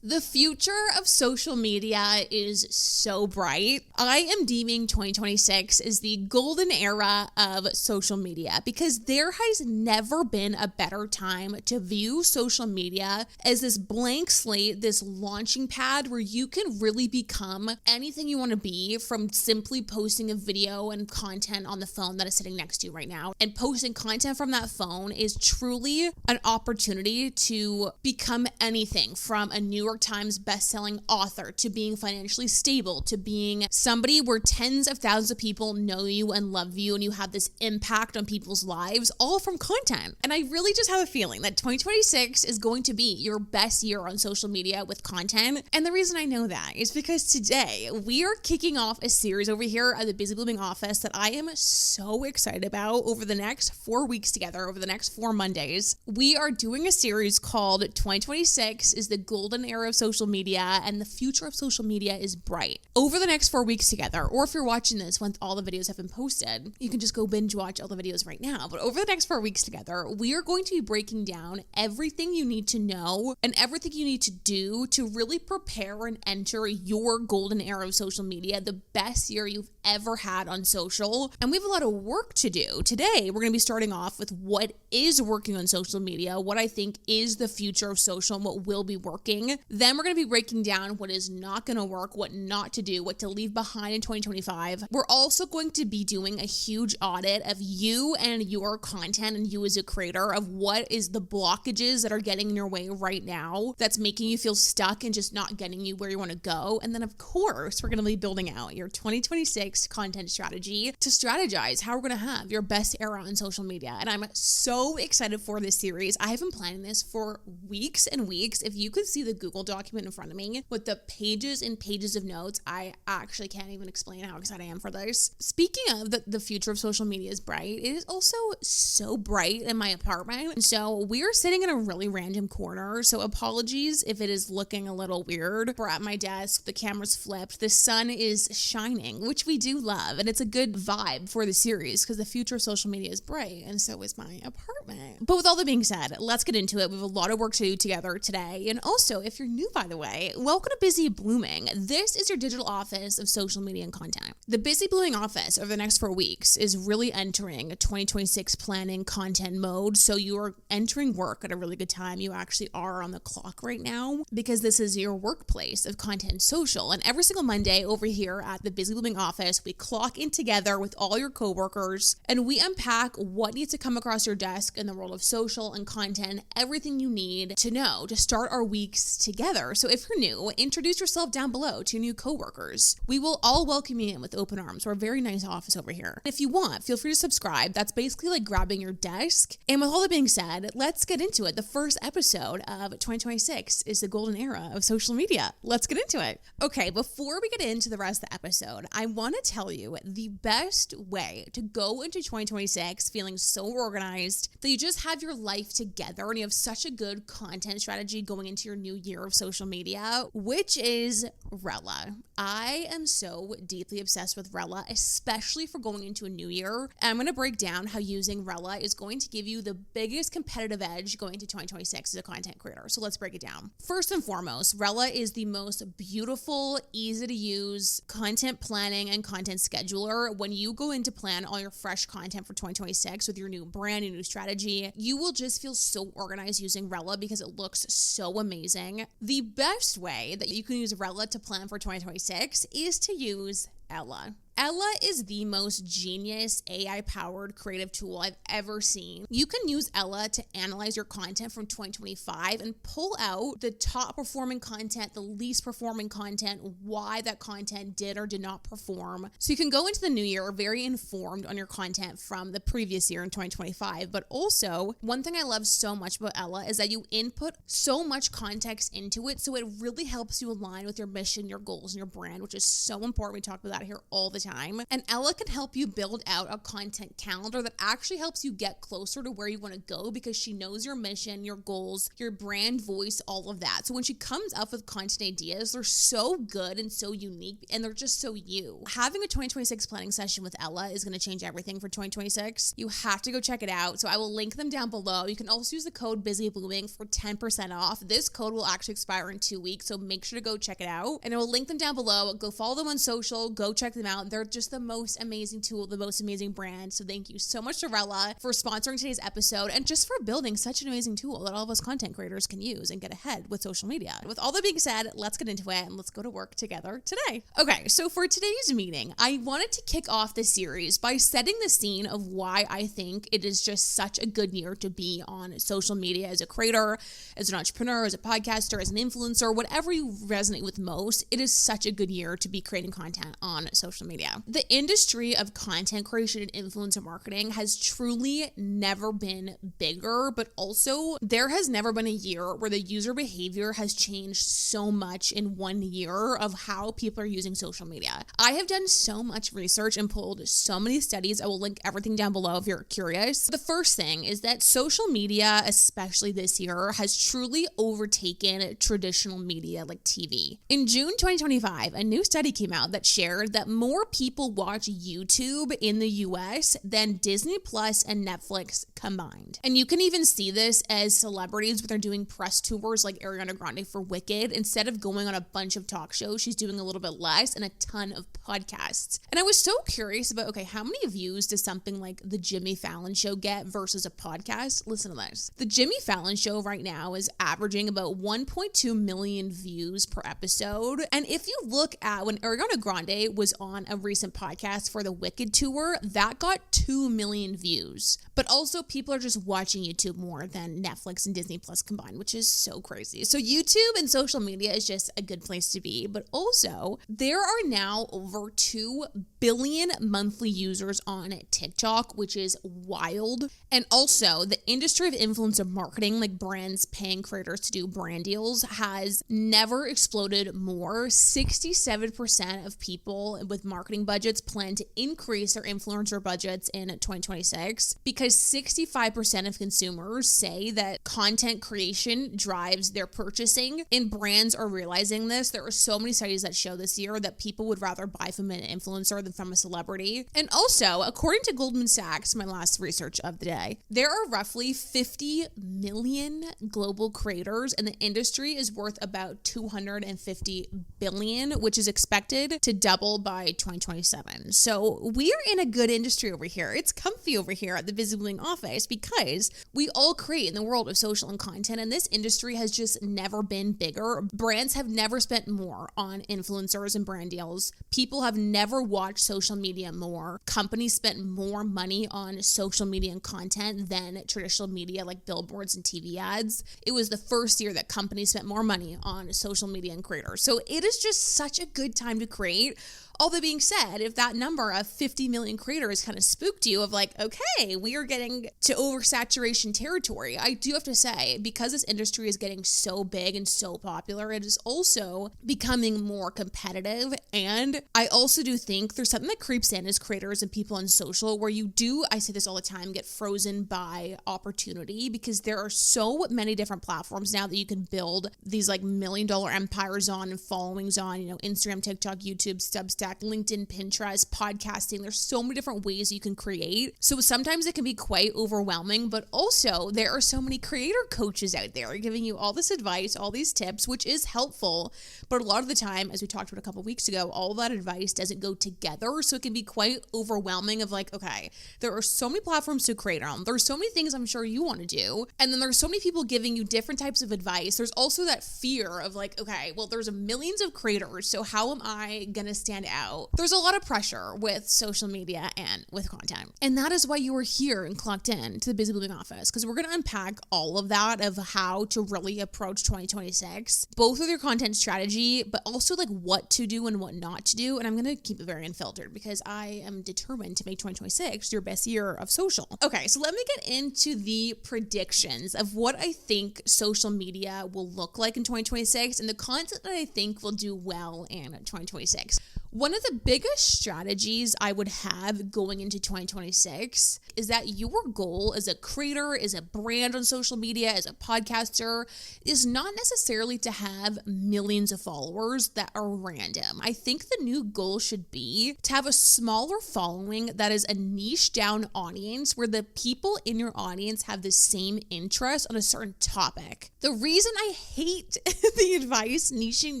The future of social media is so bright. I am deeming 2026 as the golden era of social media because there has never been a better time to view social media as this blank slate, this launching pad where you can really become anything you want to be, from simply posting a video and content on the phone that is sitting next to you right now. And posting content from that phone is truly an opportunity to become anything, from a New York Times best-selling author to being financially stable to being somebody where tens of thousands of people know you and love you and you have this impact on people's lives, all from content. And I really just have a feeling that 2026 is going to be your best year on social media with content. And the reason I know that is because today we are kicking off a series over here at the Busy Blooming office that I am so excited about. Over the next 4 weeks together, over the next 4 Mondays, we are doing a series called 2026 is the golden era of social media and the future of social media is bright. Over the next 4 weeks together, or if you're watching this once all the videos have been posted, you can just go binge watch all the videos right now. But over the next 4 weeks together, we are going to be breaking down everything you need to know and everything you need to do to really prepare and enter your golden era of social media, the best year you've ever had on social. And we have a lot of work to do. Today, we're going to be starting off with what is working on social media, what I think is the future of social and what will be working. Then we're going to be breaking down what is not going to work, what not to do, what to leave behind in 2025. We're also going to be doing a huge audit of you and your content and you as a creator, of what is the blockages that are getting in your way right now that's making you feel stuck and just not getting you where you want to go. And then of course, we're going to be building out your 2026 content strategy to strategize how we're going to have your best era on social media. And I'm so excited for this series. I have been planning this for weeks and weeks. If you could see the Google document in front of me with the pages and pages of notes, I actually can't even explain how excited I am for this. Speaking of the future of social media is bright, it is also so bright in my apartment. And so we're sitting in a really random corner. So apologies if it is looking a little weird. We're at my desk, the camera's flipped, the sun is shining, which we do love. And it's a good vibe for the series because the future of social media is bright and so is my apartment. But with all that being said, let's get into it. We have a lot of work to do together today. And also, if you're new, by the way, welcome to Busy Blooming. This is your digital office of social media and content. The Busy Blooming office over the next 4 weeks is really entering a 2026 planning content mode. So you are entering work at a really good time. You actually are on the clock right now because this is your workplace of content and social. And every single Monday over here at the Busy Blooming office, we clock in together with all your coworkers and we unpack what needs to come across your desk in the world of social and content, everything you need to know to start our weeks together. So if you're new, introduce yourself down below to new coworkers. We will all welcome you in with open arms. We're a very nice office over here. If you want, feel free to subscribe. That's basically like grabbing your desk. And with all that being said, let's get into it. The first episode of 2026 is the golden era of social media. Let's get into it. Okay, before we get into the rest of the episode, I want to tell you the best way to go into 2026 feeling so organized that you just have your life together and you have such a good content strategy going into your new year of social media, which is Rella. I am so deeply obsessed with Rella, especially for going into a new year. And I'm going to break down how using Rella is going to give you the biggest competitive edge going into 2026 as a content creator. So let's break it down. First and foremost, Rella is the most beautiful, easy to use content planning and content scheduler. When you go in to plan all your fresh content for 2026 with your new brand, your new strategy, you will just feel so organized using Rella because it looks so amazing. The best way that you can use Rella to plan for 2026 is to use Ella. Ella is the most genius AI-powered creative tool I've ever seen. You can use Ella to analyze your content from 2025 and pull out the top performing content, the least performing content, why that content did or did not perform. So you can go into the new year very informed on your content from the previous year in 2025. But also, one thing I love so much about Ella is that you input so much context into it, so it really helps you align with your mission, your goals, and your brand, which is so important. We talk about that here all the time. time. And Ella can help you build out a content calendar that actually helps you get closer to where you want to go because she knows your mission, your goals, your brand voice, all of that. So when she comes up with content ideas, they're so good and so unique, and they're just so you. Having a 2026 planning session with Ella is going to change everything for 2026. You have to go check it out. So I will link them down below. You can also use the code BUSYBLOOMING for 10% off. This code will actually expire in 2 weeks, so make sure to go check it out. And I will link them down below. Go follow them on social. Go check them out. They're just the most amazing tool, the most amazing brand. So thank you so much to Rella for sponsoring today's episode and just for building such an amazing tool that all of us content creators can use and get ahead with social media. With all that being said, let's get into it and let's go to work together today. Okay, so for today's meeting, I wanted to kick off this series by setting the scene of why I think it is just such a good year to be on social media as a creator, as an entrepreneur, as a podcaster, as an influencer, whatever you resonate with most. It is such a good year to be creating content on social media. The industry of content creation and influencer marketing has truly never been bigger, but also there has never been a year where the user behavior has changed so much in 1 year of how people are using social media. I have done so much research and pulled so many studies. I will link everything down below if you're curious. The first thing is that social media, especially this year, has truly overtaken traditional media like TV. In June 2025, a new study came out that shared that more people watch YouTube in the US than Disney Plus and Netflix combined. And you can even see this as celebrities when they're doing press tours like Ariana Grande for Wicked. Instead of going on a bunch of talk shows, she's doing a little bit less and a ton of podcasts. And I was so curious about, okay, how many views does something like the Jimmy Fallon Show get versus a podcast? Listen to this. The Jimmy Fallon Show right now is averaging about 1.2 million views per episode. And if you look at when Ariana Grande was on a recent podcast for the Wicked tour, that got 2 million views. But also people are just watching YouTube more than Netflix and Disney Plus combined, which is so crazy. So YouTube and social media is just a good place to be. But also there are now over 2 billion monthly users on TikTok, which is wild. And also the industry of influencer marketing, like brands paying creators to do brand deals, has never exploded more. 67% of people with marketing budgets plan to increase their influencer budgets in 2026 because 65% of consumers say that content creation drives their purchasing, and brands are realizing this. There are so many studies that show this year that people would rather buy from an influencer than from a celebrity. And also, according to Goldman Sachs, my last research of the day, there are roughly 50 million global creators, and the industry is worth about 250 billion, which is expected to double by 2027. So we are in a good industry over here. It's comfy over here at the Busy Blooming office because we all create in the world of social and content, and this industry has just never been bigger. Brands have never spent more on influencers and brand deals. People have never watched social media more. Companies spent more money on social media and content than traditional media like billboards and TV ads. It was the first year that companies spent more money on social media and creators. So it is just such a good time to create. All that being said, if that number of 50 million creators kind of spooked you of like, okay, we are getting to oversaturation territory, I do have to say, because this industry is getting so big and so popular, it is also becoming more competitive. And I also do think there's something that creeps in as creators and people on social where you do, I say this all the time, get frozen by opportunity because there are so many different platforms now that you can build these like $1 million empires on and followings on, Instagram, TikTok, YouTube, Substack, LinkedIn, Pinterest, podcasting. There's so many different ways you can create. So sometimes it can be quite overwhelming, but also there are so many creator coaches out there giving you all this advice, all these tips, which is helpful. But a lot of the time, as we talked about a couple of weeks ago, all that advice doesn't go together. So it can be quite overwhelming of like, okay, there are so many platforms to create on. There's so many things I'm sure you want to do. And then there's so many people giving you different types of advice. There's also that fear of like, okay, well, there's millions of creators. So how am I going to stand out? There's a lot of pressure with social media and with content. And that is why you are here and clocked in to the Busy Blooming office, because we're going to unpack all of that of how to really approach 2026, both with your content strategy, but also like what to do and what not to do. And I'm going to keep it very unfiltered because I am determined to make 2026 your best year of social. Okay, so let me get into the predictions of what I think social media will look like in 2026 and the content that I think will do well in 2026. One of the biggest strategies I would have going into 2026 is that your goal as a creator, as a brand on social media, as a podcaster, is not necessarily to have millions of followers that are random. I think the new goal should be to have a smaller following that is a niche down audience where the people in your audience have the same interest on a certain topic. The reason I hate the advice niching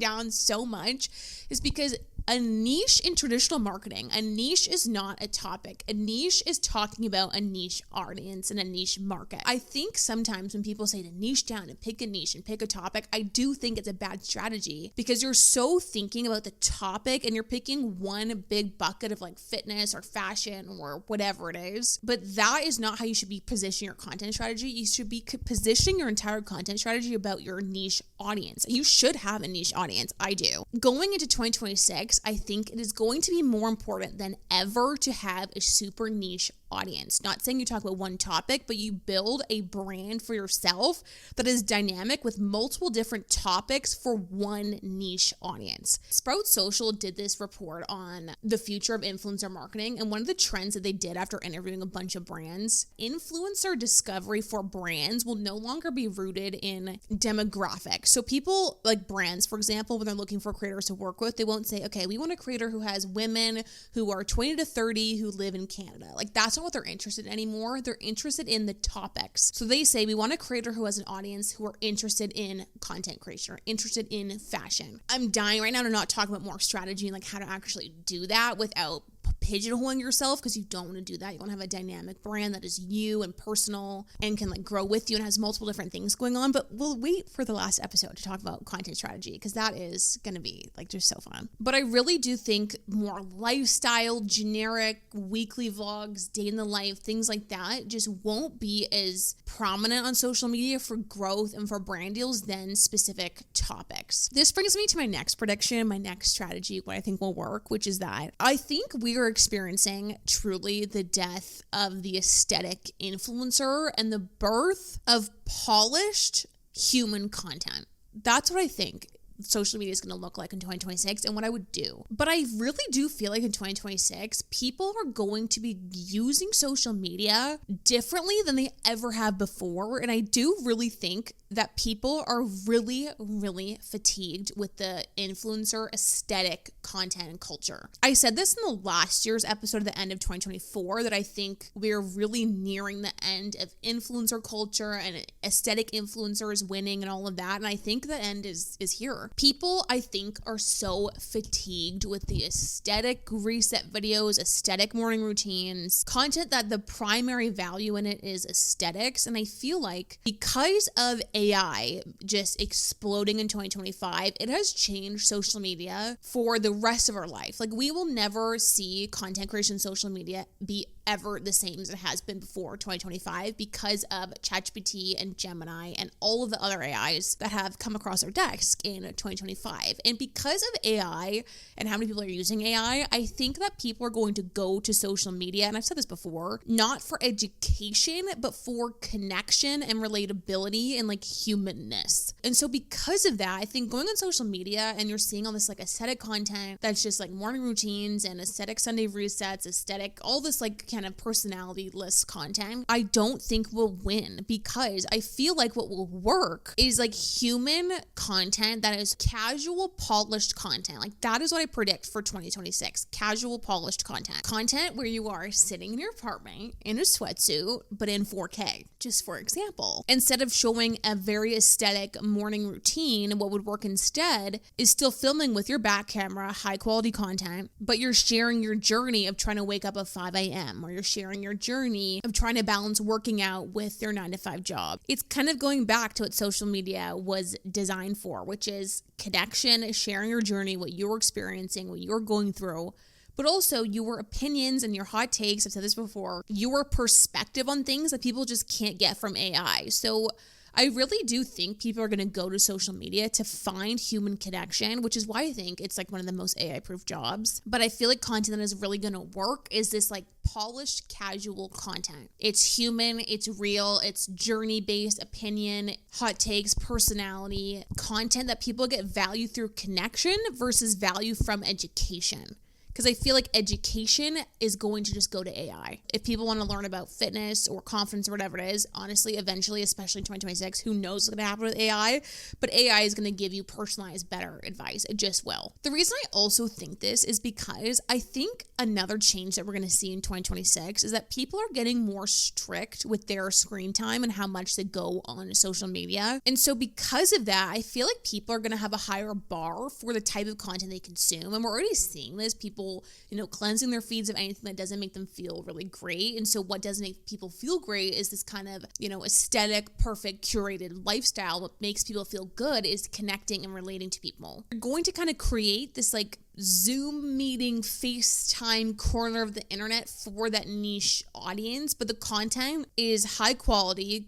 down so much is because a niche in traditional marketing, a niche is not a topic. A niche is talking about a niche audience and a niche market. I think sometimes when people say to niche down and pick a niche and pick a topic, I do think it's a bad strategy because you're so thinking about the topic and you're picking one big bucket of like fitness or fashion or whatever it is. But that is not how you should be positioning your content strategy. You should be positioning your entire content strategy about your niche audience. You should have a niche audience. I do. Going into 2026, I think it is going to be more important than ever to have a super niche audience. Not saying you talk about one topic, but you build a brand for yourself that is dynamic with multiple different topics for one niche audience. Sprout Social did this report on the future of influencer marketing, and one of the trends that they did after interviewing a bunch of brands, influencer discovery for brands will no longer be rooted in demographics. So people like brands, for example, when they're looking for creators to work with, they won't say, okay, we want a creator who has women who are 20 to 30 who live in Canada. Like that's not what they're interested in anymore. They're interested in the topics. So they say we want a creator who has an audience who are interested in content creation or interested in fashion. I'm dying right now to not talk about more strategy and like how to actually do that without pigeonholing yourself, because you don't want to do that. You want to have a dynamic brand that is you and personal and can like grow with you and has multiple different things going on. But we'll wait for the last episode to talk about content strategy because that is going to be like just so fun. But I really do think more lifestyle, generic weekly vlogs, day in the life, things like that just won't be as prominent on social media for growth and for brand deals than specific topics. This brings me to my next prediction, my next strategy, what I think will work, which is that I think we are experiencing truly the death of the aesthetic influencer and the birth of polished human content. That's what I think social media is going to look like in 2026 and what I would do. But I really do feel like in 2026, people are going to be using social media differently than they ever have before. And I do really think that people are really, really fatigued with the influencer aesthetic content and culture. I said this in the last year's episode at the end of 2024 that I think we're really nearing the end of influencer culture and aesthetic influencers winning and all of that. And I think the end is here. People, I think, are so fatigued with the aesthetic reset videos, aesthetic morning routines, content that the primary value in it is aesthetics. And I feel like because of AI just exploding in 2025, it has changed social media for the rest of our life. Like we will never see content creation social media be ever the same as it has been before 2025 because of ChatGPT and Gemini and all of the other AIs that have come across our desk in 2025. And because of AI and how many people are using AI, I think that people are going to go to social media, and I've said this before, not for education, but for connection and relatability and like humanness. And so because of that, I think going on social media and you're seeing all this like aesthetic content that's just like morning routines and aesthetic Sunday resets, aesthetic, all this like kind of personality-less content, I don't think will win because I feel like what will work is like human content that is casual, polished content. Like that is what I predict for 2026. Casual, polished content. Content where you are sitting in your apartment in a sweatsuit, but in 4K, just for example. Instead of showing a very aesthetic morning routine, what would work instead is still filming with your back camera, high quality content, but you're sharing your journey of trying to wake up at 5 a.m. or you're sharing your journey of trying to balance working out with your 9-to-5 job. It's kind of going back to what social media was designed for, which is connection, sharing your journey, what you're experiencing, what you're going through, but also your opinions and your hot takes. I've said this before, your perspective on things that people just can't get from AI. So I really do think people are going to go to social media to find human connection, which is why I think it's like one of the most AI-proof jobs. But I feel like content that is really going to work is this like polished, casual content. It's human, it's real, it's journey-based, opinion, hot takes, personality, content that people get value through connection versus value from education. Because I feel like education is going to just go to AI. If people want to learn about fitness or confidence or whatever it is, honestly, eventually, especially in 2026, who knows what's going to happen with AI, but AI is going to give you personalized, better advice. It just will. The reason I also think this is because I think another change that we're going to see in 2026 is that people are getting more strict with their screen time and how much they go on social media. And so because of that, I feel like people are going to have a higher bar for the type of content they consume. And we're already seeing this. People, cleansing their feeds of anything that doesn't make them feel really great. And so what does make people feel great is this kind of, aesthetic, perfect, curated lifestyle. What makes people feel good is connecting and relating to people. You're going to kind of create this like Zoom meeting, FaceTime corner of the internet for that niche audience, but the content is high quality,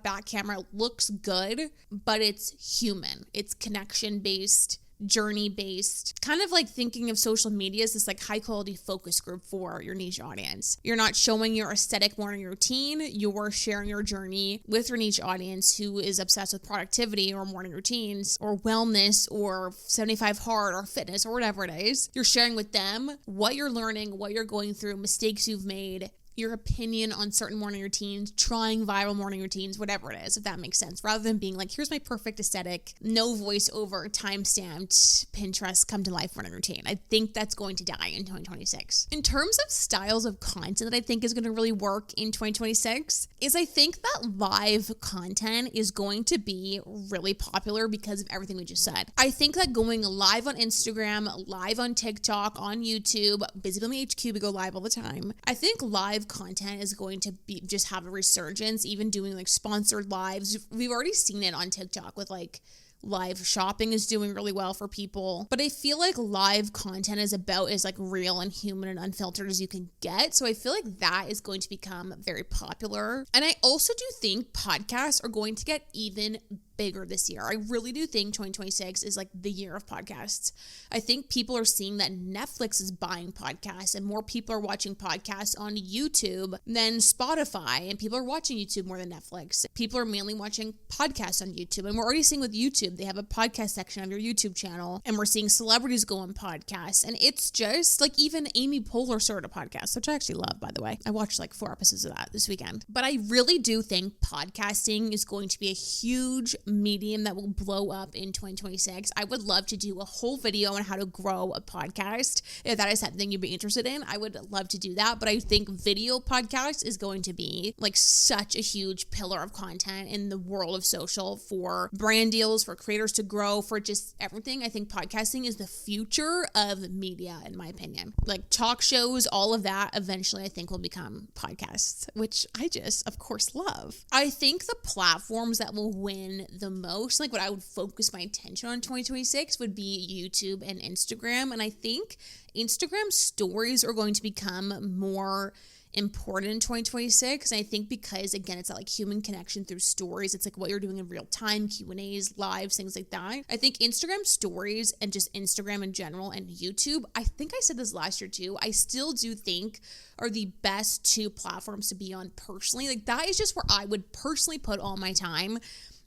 back camera, looks good, but it's human. It's connection based, journey based, kind of like thinking of social media as this like high quality focus group for your niche audience. You're not showing your aesthetic morning routine, you're sharing your journey with your niche audience who is obsessed with productivity or morning routines or wellness or 75 hard or fitness or whatever it is. You're sharing with them what you're learning, what you're going through, mistakes you've made, your opinion on certain morning routines, trying viral morning routines, whatever it is, if that makes sense, rather than being like, here's my perfect aesthetic, no voiceover, time-stamped, Pinterest, come to life morning routine. I think that's going to die in 2026. In terms of styles of content that I think is going to really work in 2026, is I think that live content is going to be really popular because of everything we just said. I think that going live on Instagram, live on TikTok, on YouTube, Busy Bummy HQ, we go live all the time. I think live content is going to be just have a resurgence, even doing like sponsored lives. We've already seen it on TikTok with like live shopping is doing really well for people. But I feel like live content is about as like real and human and unfiltered as you can get. So I feel like that is going to become very popular. And I also do think podcasts are going to get even bigger this year. I really do think 2026 is like the year of podcasts. I think people are seeing that Netflix is buying podcasts and more people are watching podcasts on YouTube than Spotify, and people are watching YouTube more than Netflix. People are mainly watching podcasts on YouTube, and we're already seeing with YouTube, they have a podcast section on your YouTube channel, and we're seeing celebrities go on podcasts, and it's just like even Amy Poehler started a podcast, which I actually love, by the way. I watched like 4 episodes of that this weekend. But I really do think podcasting is going to be a huge medium that will blow up in 2026. I would love to do a whole video on how to grow a podcast. If that is something you'd be interested in, I would love to do that. But I think video podcast is going to be like such a huge pillar of content in the world of social for brand deals, for creators to grow, for just everything. I think podcasting is the future of media, in my opinion. Like talk shows, all of that eventually I think will become podcasts, which I just, of course, love. I think the platforms that will win the most, like what I would focus my attention on 2026 would be YouTube and Instagram. And I think Instagram stories are going to become more important in 2026. And I think because, again, it's that like human connection through stories. It's like what you're doing in real time, Q&As, lives, things like that. I think Instagram stories and just Instagram in general and YouTube, I think I said this last year too, I still do think are the best 2 platforms to be on personally. Like that is just where I would personally put all my time,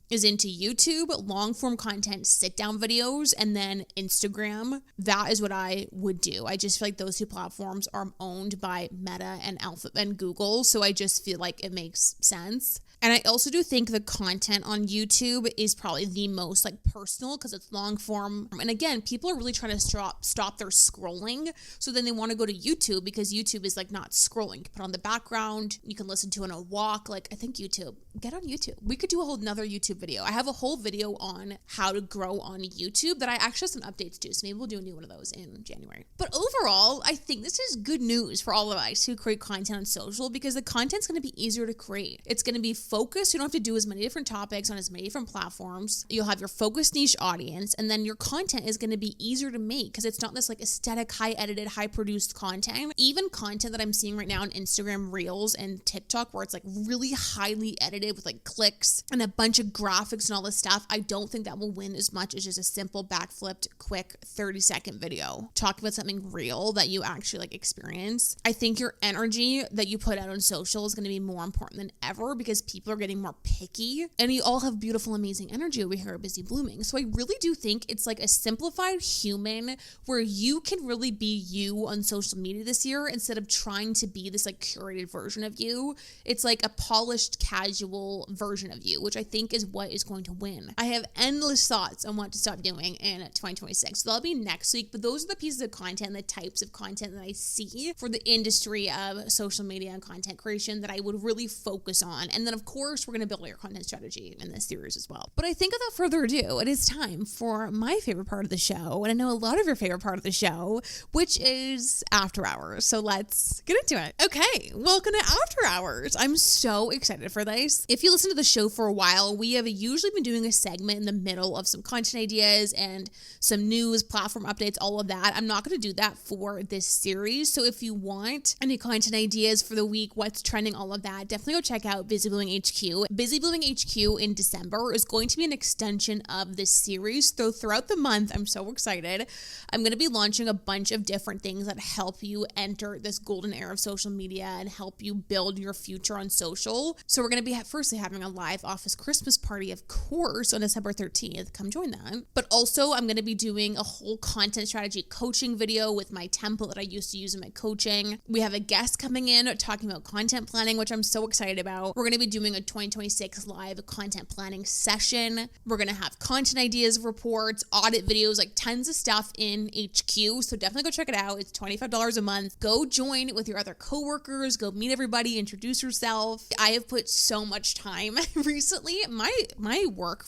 is into YouTube, long form content, sit down videos, and then Instagram. That is what I would do. I just feel like those 2 platforms are owned by Meta and Alphabet and Google. So I just feel like it makes sense. And I also do think the content on YouTube is probably the most like personal because it's long form. And again, people are really trying to stop their scrolling. So then they want to go to YouTube because YouTube is like not scrolling. You can put on the background. You can listen to it on a walk. Like I think YouTube, get on YouTube. We could do a whole nother YouTube video. I have a whole video on how to grow on YouTube that I actually have some updates to, so maybe we'll do a new one of those in January. But overall, I think this is good news for all of us who create content on social, because the content's going to be easier to create. It's going to be focused. You don't have to do as many different topics on as many different platforms. You'll have your focused niche audience, and then your content is going to be easier to make because it's not this like aesthetic, high edited, high produced content. Even content that I'm seeing right now on Instagram Reels and TikTok where it's like really highly edited with like clicks and a bunch of graphics and all this stuff, I don't think that will win as much as just a simple backflipped, quick 30-second video talking about something real that you actually like experience. I think your energy that you put out on social is going to be more important than ever because people are getting more picky, and you all have beautiful, amazing energy over here at Busy Blooming. So I really do think it's like a simplified human where you can really be you on social media this year instead of trying to be this like curated version of you. It's like a polished, casual version of you, which I think is what is going to win. I have endless thoughts on what to stop doing in 2026. So that'll be next week, but those are the pieces of content, the types of content that I see for the industry of social media and content creation that I would really focus on. And then of course, we're going to build your content strategy in this series as well. But I think without further ado, it is time for my favorite part of the show. And I know a lot of your favorite part of the show, which is After Hours. So let's get into it. Okay, welcome to After Hours. I'm so excited for this. If you listen to the show for a while, we have usually been doing a segment in the middle of some content ideas and some news, platform updates, all of that. I'm not going to do that for this series. So if you want any content ideas for the week, what's trending, all of that, definitely go check out Busy Blooming HQ. Busy Blooming HQ in December is going to be an extension of this series. So throughout the month, I'm so excited. I'm going to be launching a bunch of different things that help you enter this golden era of social media and help you build your future on social. So we're going to be firstly having a live office Christmas party, of course, on December 13th. Come join that. But also I'm going to be doing a whole content strategy coaching video with my template that I used to use in my coaching. We have a guest coming in talking about content planning, which I'm so excited about. We're going to be doing a 2026 live content planning session. We're going to have content ideas, reports, audit videos, like tons of stuff in HQ. So definitely go check it out. It's $25 a month. Go join with your other coworkers. Go meet everybody, introduce yourself. I have put so much time recently. My work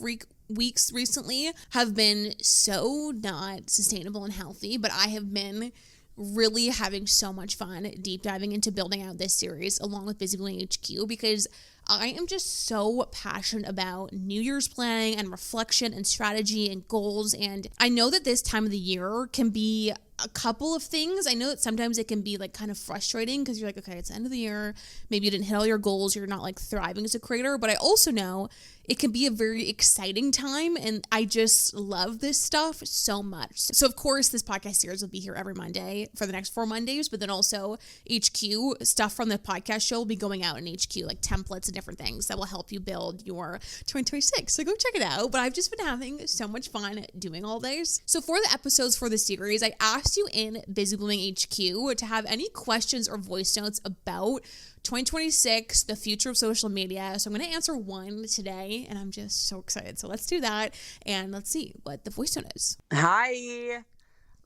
weeks recently have been so not sustainable and healthy, but I have been really having so much fun deep diving into building out this series along with Busy Blooming HQ because I am just so passionate about New Year's planning and reflection and strategy and goals. And I know that this time of the year can be a couple of things. I know that sometimes it can be like kind of frustrating because you're like, okay, it's the end of the year. Maybe you didn't hit all your goals. You're not like thriving as a creator. But I also know it can be a very exciting time. And I just love this stuff so much. So of course, this podcast series will be here every Monday for the next 4 Mondays. But then also HQ stuff from the podcast show will be going out in HQ, like templates and different things that will help you build your 2026. So go check it out. But I've just been having so much fun doing all this. So for the episodes for the series, I asked you in Busy Blooming HQ to have any questions or voice notes about 2026, the future of social media. So I'm going to answer one today and I'm just so excited. So let's do that and let's see what the voice note is. Hi,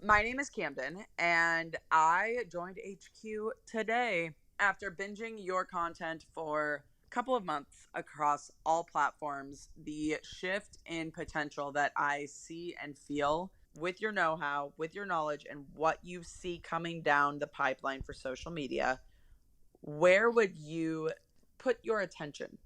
my name is Camden and I joined HQ today after binging your content for a couple of months across all platforms. The shift in potential that I see and feel with your know-how, with your knowledge, and what you see coming down the pipeline for social media, where would you put your attention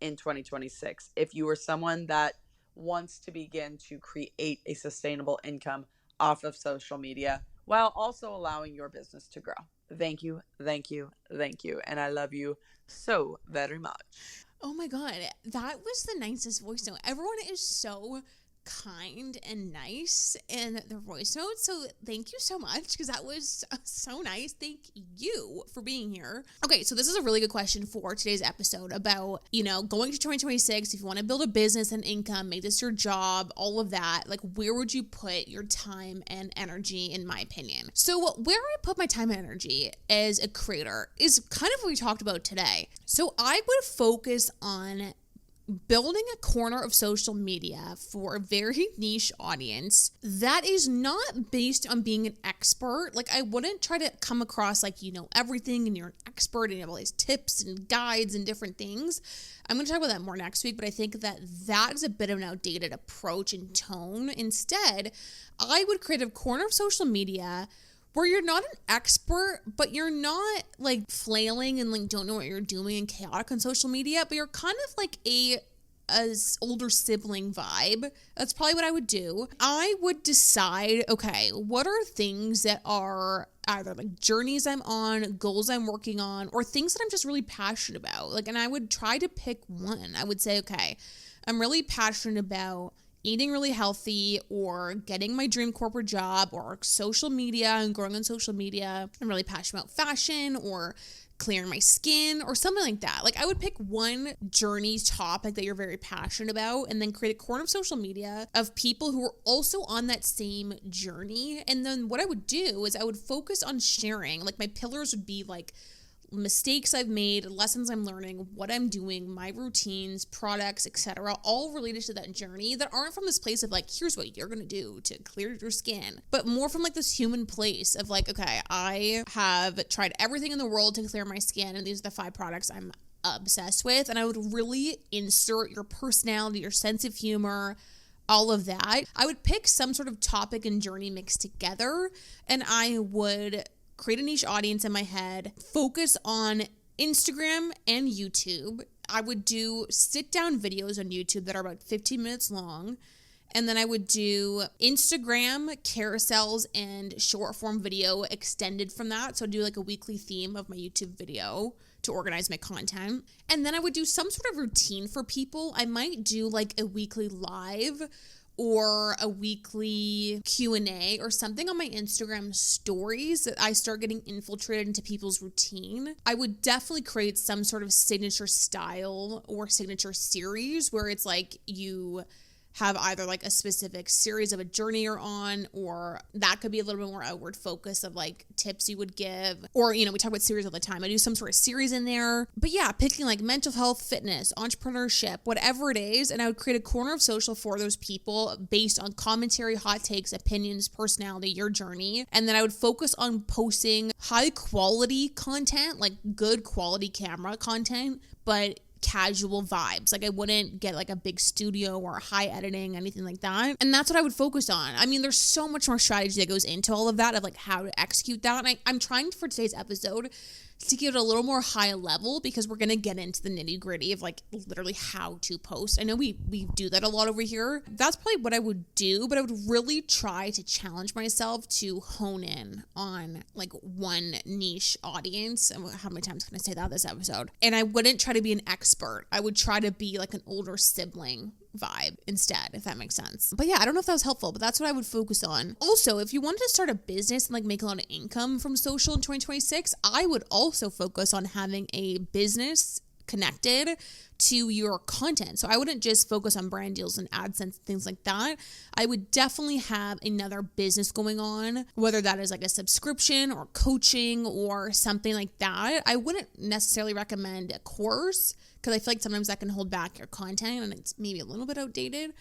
in 2026 if you were someone that wants to begin to create a sustainable income off of social media while also allowing your business to grow? Thank you, thank you, thank you. And I love you so very much. Oh my God, that was the nicest voice note. Everyone is so kind and nice in their voice notes. So thank you so much because that was so nice. Thank you for being here. Okay, so this is a really good question for today's episode about, going to 2026. If you want to build a business and income, make this your job, all of that, like where would you put your time and energy, in my opinion? So where I put my time and energy as a creator is kind of what we talked about today. So I would focus on building a corner of social media for a very niche audience that is not based on being an expert. Like, I wouldn't try to come across like you know everything and you're an expert and you have all these tips and guides and different things. I'm going to talk about that more next week, but I think that is a bit of an outdated approach and tone. Instead, I would create a corner of social media where you're not an expert, but you're not like flailing and like don't know what you're doing and chaotic on social media, but you're kind of like a older sibling vibe. That's probably what I would do. I would decide, okay, what are things that are either like journeys I'm on, goals I'm working on, or things that I'm just really passionate about. Like, and I would try to pick one. I would say, okay, I'm really passionate about eating really healthy or getting my dream corporate job or social media and growing on social media. I'm really passionate about fashion or clearing my skin or something like that. Like, I would pick one journey topic that you're very passionate about and then create a corner of social media of people who are also on that same journey. And then what I would do is I would focus on sharing. Like, my pillars would be like mistakes I've made, lessons I'm learning, what I'm doing, my routines, products, etc., all related to that journey that aren't from this place of like, here's what you're gonna do to clear your skin, but more from like this human place of like, okay, I have tried everything in the world to clear my skin and these are the 5 products I'm obsessed with. And I would really insert your personality, your sense of humor, all of that. I would pick some sort of topic and journey mixed together, and I would create a niche audience in my head, focus on Instagram and YouTube. I would do sit-down videos on YouTube that are about 15 minutes long. And then I would do Instagram carousels and short form video extended from that. So I'd do like a weekly theme of my YouTube video to organize my content. And then I would do some sort of routine for people. I might do like a weekly live or a weekly Q&A or something on my Instagram stories that I start getting infiltrated into people's routine. I would definitely create some sort of signature style or signature series where it's like you have either like a specific series of a journey you're on, or that could be a little bit more outward focus of like tips you would give, or, you know, we talk about series all the time. I do some sort of series in there, but yeah, picking like mental health, fitness, entrepreneurship, whatever it is. And I would create a corner of social for those people based on commentary, hot takes, opinions, personality, your journey. And then I would focus on posting high quality content, like good quality camera content, but casual vibes. Like, I wouldn't get like a big studio or high editing, anything like that. And that's what I would focus on. I mean, there's so much more strategy that goes into all of that, of like how to execute that. And I'm trying for today's episode to give it a little more high level, because we're going to get into the nitty gritty of like literally how to post. I know we do that a lot over here. That's probably what I would do, but I would really try to challenge myself to hone in on like one niche audience. And how many times can I say that this episode? And I wouldn't try to be an expert. I would try to be like an older sibling vibe instead, if that makes sense. But yeah, I don't know if that was helpful, but that's what I would focus on. Also, if you wanted to start a business and like make a lot of income from social in 2026, I would also focus on having a business connected to your content. So I wouldn't just focus on brand deals and AdSense, things like that. I would definitely have another business going on, whether that is like a subscription or coaching or something like that. I wouldn't necessarily recommend a course, because I feel like sometimes that can hold back your content and it's maybe a little bit outdated,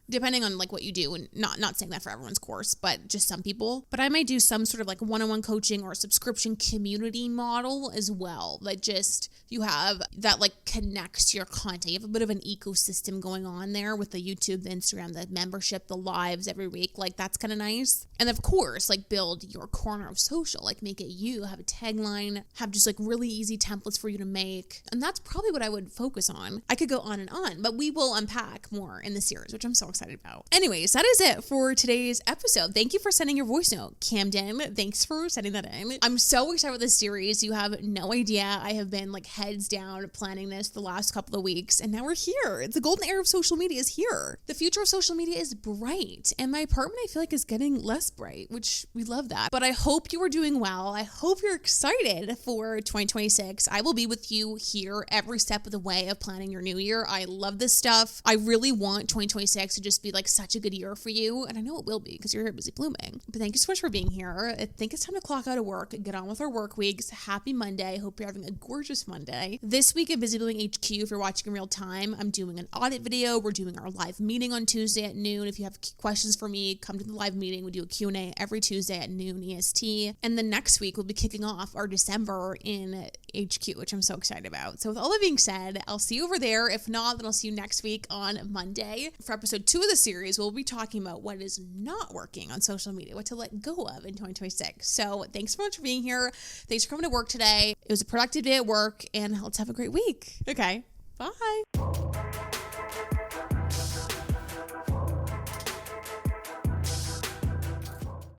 depending on like what you do, and not saying that for everyone's course, but just some people. But I might do some sort of like one-on-one coaching or subscription community model as well. Like, just you have that like connects to your content. You have a bit of an ecosystem going on there with the YouTube, the Instagram, the membership, the lives every week. Like, that's kind of nice. And of course, like, build your corner of social, like make it you, have a tagline, have just like really easy templates for you to make. And that's probably what I would focus on. I could go on and on, but we will unpack more in the series, which I'm so excited about. Anyways, that is it for today's episode. Thank you for sending your voice note, Camden. Thanks for sending that in. I'm so excited about this series. You have no idea. I have been like heads down planning this the last couple of weeks, and now we're here. The golden era of social media is here. The future of social media is bright, and my apartment, I feel like, is getting less bright, which we love that. But I hope you are doing well. I hope you're excited for 2026. I will be with you here every step of the way of planning your new year. I love this stuff. I really want 2026 to just be like such a good year for you. And I know it will be because you're here busy blooming. But thank you so much for being here. I think it's time to clock out of work, get on with our work weeks. Happy Monday. Hope you're having a gorgeous Monday. This week at Busy Blooming HQ, if you're watching in real time, I'm doing an audit video. We're doing our live meeting on Tuesday at noon. If you have questions for me, come to the live meeting. We do a Q&A every Tuesday at noon EST. And then next week, we'll be kicking off our December in HQ, which I'm so excited about. So with all that being said, I'll see you over there. If not, then I'll see you next week on Monday. For episode 2 of the series, we'll be talking about what is not working on social media, what to let go of in 2026. So thanks so much for being here. Thanks for coming to work today. It was a productive day at work, and let's have a great week. Okay, bye.